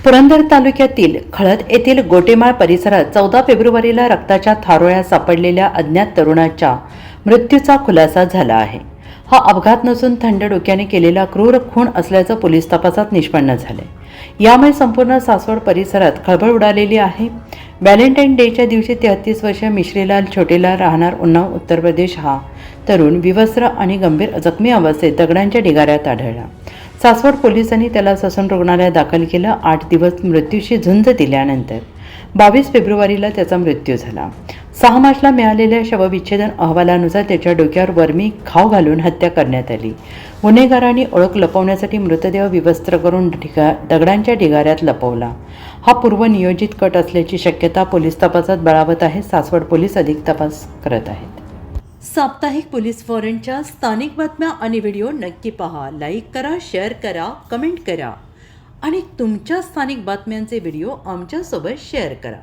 पुरंदर तालुक्यातील खळद येथील गोटेमाळ परिसरात 14 फेब्रुवारीला रक्ताच्या थारोळ्या सापडलेल्या अज्ञात तरुणाच्या मृत्यूचा खुलासा झाला आहे। हा अपघात नसून थंड डोक्याने केलेला क्रूर खून असल्याचं पोलीस तपासात निष्पन्न झाले। यामुळे संपूर्ण सासवड परिसरात खळबळ उडालेली आहे। व्हॅलेंटाईन डेच्या दिवशी 33 वर्षीय मिश्रीलाल छोटेलाल राहणार उन्नाव उत्तर प्रदेश हा तरुण विवस्त्र आणि गंभीर जखमी अवस्थेत दगडांच्या ढिगाऱ्यात आढळला। सासवड पोलिसांनी त्याला ससून रुग्णालयात दाखल केलं। 8 दिवस मृत्यूशी झुंज दिल्यानंतर 22 फेब्रुवारीला त्याचा मृत्यू झाला। 6 मार्चला मिळालेल्या शवविच्छेदन अहवालानुसार त्याच्या डोक्यावर वर्मी घाव घालून हत्या करण्यात आली। गुन्हेगारांनी ओळख लपवण्यासाठी मृतदेह विवस्त्र करून दगडांच्या ढिगाऱ्यात लपवला। हा पूर्वनियोजित कट असल्याची शक्यता पोलीस तपासात बळावत आहे। सासवड पोलीस अधिक तपास करत आहेत। साप्ताहिक पोलीस वॉरंटच्या स्थानिक बातम्या आणि व्हिडिओ नक्की पहा, लाईक करा, शेअर करा, कमेंट करा आणि तुमच्या स्थानिक बातम्यांचे व्हिडिओ आमच्यासोबत शेअर करा।